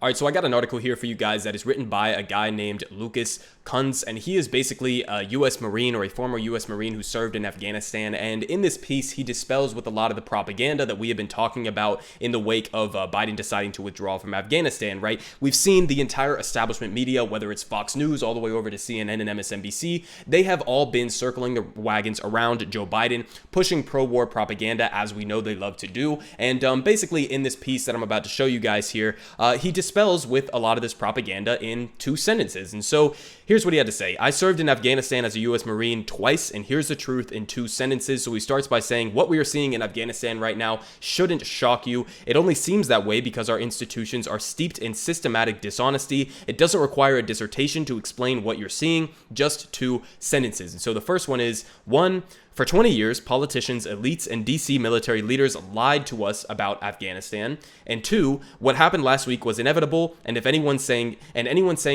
All right, so I got an article here for you guys that is written by a guy named Lucas Kunz, and he is basically a U.S. Marine or a former U.S. Marine who served in Afghanistan. And in this piece, he dispels with a lot of the propaganda that we have been talking about in the wake of Biden deciding to withdraw from Afghanistan, right? We've seen the entire establishment media, whether it's Fox News all the way over to CNN and MSNBC, they have all been circling the wagons around Joe Biden, pushing pro-war propaganda, as we know they love to do. And basically in this piece that I'm about to show you guys here, he dispels with a lot of this propaganda in 2 sentences. And so here's what he had to say. I served in Afghanistan as a U.S. Marine twice, and here's the truth in 2 sentences. So he starts by saying, what we are seeing in Afghanistan right now shouldn't shock you. It only seems that way because our institutions are steeped in systematic dishonesty. It doesn't require a dissertation to explain what you're seeing, just 2 sentences. And so the first one is, 1, for 20 years, politicians, elites, and DC military leaders lied to us about Afghanistan. And 2, what happened last week was inevitable, and anyone saying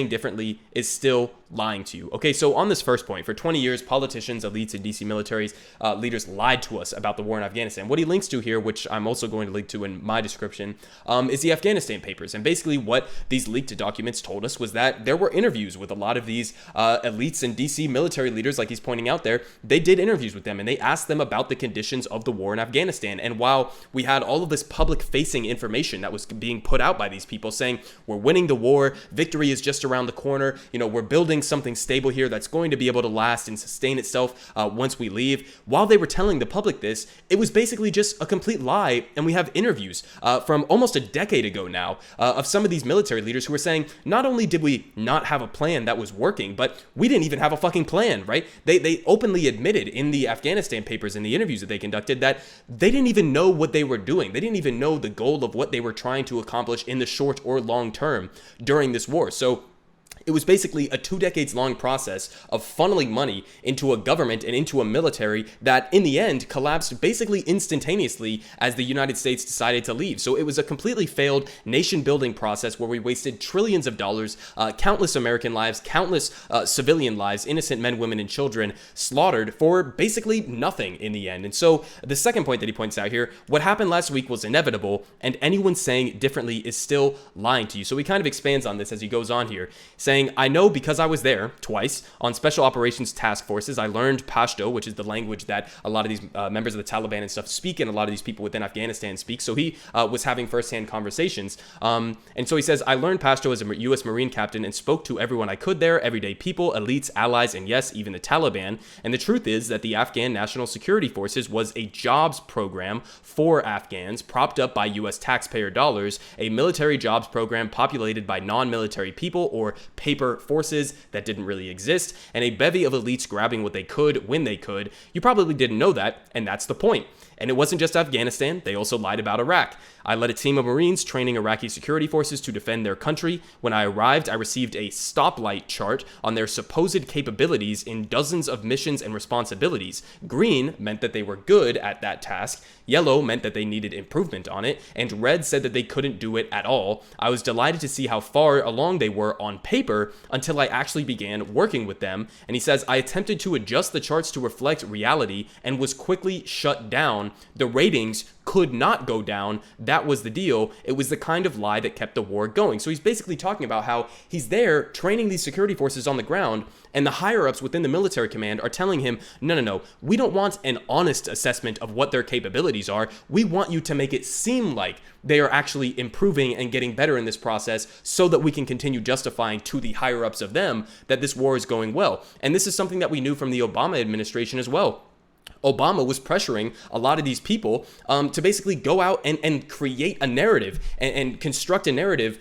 differently is still lying to you. Okay, so on this first point, for 20 years, politicians, elites, and DC military leaders lied to us about the war in Afghanistan. What he links to here, which I'm also going to link to in my description, is the Afghanistan papers. And basically what these leaked documents told us was that there were interviews with a lot of these elites and DC military leaders, like he's pointing out there. They did interviews with them, and they asked them about the conditions of the war in Afghanistan. And while we had all of this public-facing information that was being put out by these people saying, we're winning the war, victory is just around the corner, we're building something stable here that's going to be able to last and sustain itself once we leave. While they were telling the public this, it was basically just a complete lie. And we have interviews from almost a decade ago now of some of these military leaders who were saying, not only did we not have a plan that was working, but we didn't even have a fucking plan, right? They openly admitted in the Afghanistan papers and the interviews that they conducted that they didn't even know what they were doing. They didn't even know the goal of what they were trying to accomplish in the short or long term during this war. So it was basically a 2 decades long process of funneling money into a government and into a military that in the end collapsed basically instantaneously as the United States decided to leave. So it was a completely failed nation building process where we wasted trillions of dollars, countless American lives, countless civilian lives, innocent men, women, and children slaughtered for basically nothing in the end. And so the second point that he points out here, what happened last week was inevitable, and anyone saying differently is still lying to you. So he kind of expands on this as he goes on here, saying, I know because I was there twice on special operations task forces. I learned Pashto, which is the language that a lot of these members of the Taliban and stuff speak, and a lot of these people within Afghanistan speak. So he was having firsthand conversations. And so he says, I learned Pashto as a U.S. Marine captain and spoke to everyone I could there, everyday people, elites, allies, and yes, even the Taliban. And the truth is that the Afghan National Security Forces was a jobs program for Afghans propped up by U.S. taxpayer dollars, a military jobs program populated by non-military people or paper forces that didn't really exist, and a bevy of elites grabbing what they could when they could. You probably didn't know that, and that's the point. And it wasn't just Afghanistan, they also lied about Iraq. I led a team of Marines training Iraqi security forces to defend their country. When I arrived, I received a stoplight chart on their supposed capabilities in dozens of missions and responsibilities. Green meant that they were good at that task, yellow meant that they needed improvement on it, and red said that they couldn't do it at all. I was delighted to see how far along they were on paper until I actually began working with them. And he says, I attempted to adjust the charts to reflect reality and was quickly shut down. The ratings could not go down. That was the deal. It was the kind of lie that kept the war going. So he's basically talking about how he's there training these security forces on the ground, and the higher-ups within the military command are telling him, no, we don't want an honest assessment of what their capabilities are. We want you to make it seem like they are actually improving and getting better in this process so that we can continue justifying to the higher-ups of them that this war is going well. And this is something that we knew from the Obama administration as well. Obama was pressuring a lot of these people to basically go out and create a narrative and construct a narrative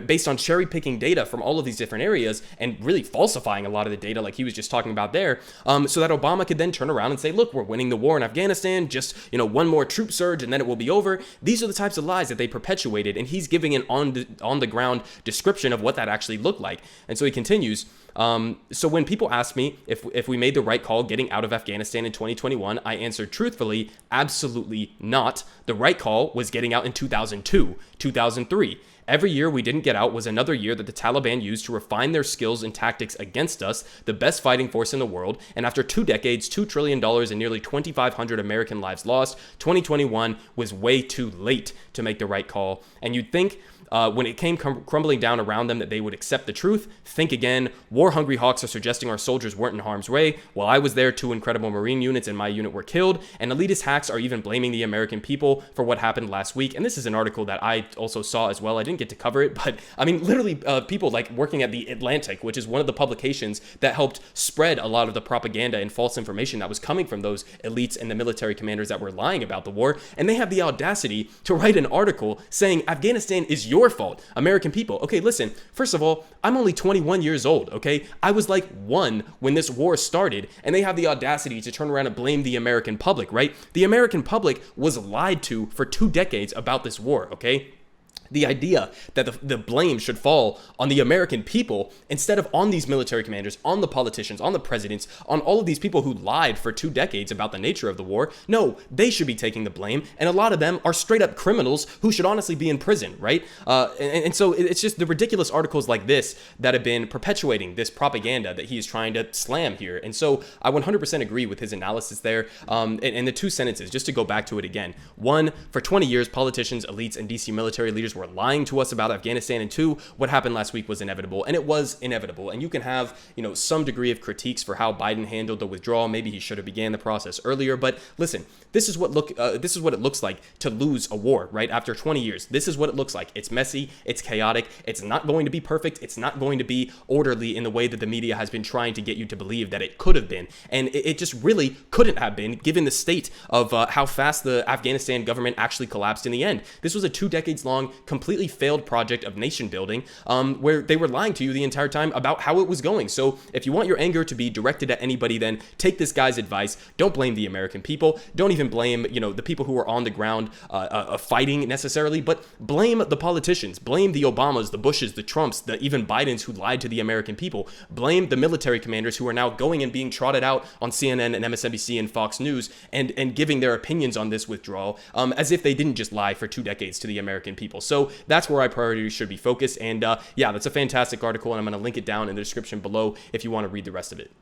based on cherry picking data from all of these different areas and really falsifying a lot of the data like he was just talking about there, so that Obama could then turn around and say, look, we're winning the war in Afghanistan, just one more troop surge and then it will be over. These are the types of lies that they perpetuated, and he's giving an on the ground description of what that actually looked like. And so he continues, so when people ask me if we made the right call getting out of Afghanistan in 2021, I answered truthfully, absolutely not. The right call was getting out in 2002, 2003. Every year we didn't get out was another year that the Taliban used to refine their skills and tactics against us, the best fighting force in the world. And after 2 decades, $2 trillion and nearly 2,500 American lives lost, 2021 was way too late to make the right call. And you'd think when it came crumbling down around them that they would accept the truth, think again. War-hungry hawks are suggesting our soldiers weren't in harm's way. While I was there, 2 incredible Marine units in my unit were killed, and elitist hacks are even blaming the American people for what happened last week. And this is an article that I also saw as well. I didn't get to cover it, but I mean, literally people like working at the Atlantic, which is one of the publications that helped spread a lot of the propaganda and false information that was coming from those elites and the military commanders that were lying about the war. And they have the audacity to write an article saying Afghanistan is your fault, American people. Okay, listen, first of all, I'm only 21 years old, okay? I was like 1 when this war started, and they have the audacity to turn around and blame the American public, right? The American public was lied to for 2 decades about this war, okay? The idea that the blame should fall on the American people instead of on these military commanders, on the politicians, on the presidents, on all of these people who lied for 2 decades about the nature of the war. No, they should be taking the blame. And a lot of them are straight up criminals who should honestly be in prison, right? And so it's just the ridiculous articles like this that have been perpetuating this propaganda that he is trying to slam here. And so I 100% agree with his analysis there. And the 2 sentences, just to go back to it again. 1, for 20 years, politicians, elites, and DC military leaders were lying to us about Afghanistan, and 2, what happened last week was inevitable, and it was inevitable. And you can have, some degree of critiques for how Biden handled the withdrawal. Maybe he should have began the process earlier, but listen, this is what it looks like to lose a war, right? After 20 years, this is what it looks like. It's messy, it's chaotic, it's not going to be perfect, it's not going to be orderly in the way that the media has been trying to get you to believe that it could have been, and it just really couldn't have been, given the state of how fast the Afghanistan government actually collapsed in the end. This was a 2 decades long completely failed project of nation building, where they were lying to you the entire time about how it was going. So if you want your anger to be directed at anybody, then take this guy's advice. Don't blame the American people. Don't even blame, the people who are on the ground fighting necessarily, but blame the politicians. Blame the Obamas, the Bushes, the Trumps, the even Bidens who lied to the American people. Blame the military commanders who are now going and being trotted out on CNN and MSNBC and Fox News and giving their opinions on this withdrawal, as if they didn't just lie for 2 decades to the American people. So that's where our priorities should be focused. And yeah, that's a fantastic article, and I'm going to link it down in the description below if you want to read the rest of it.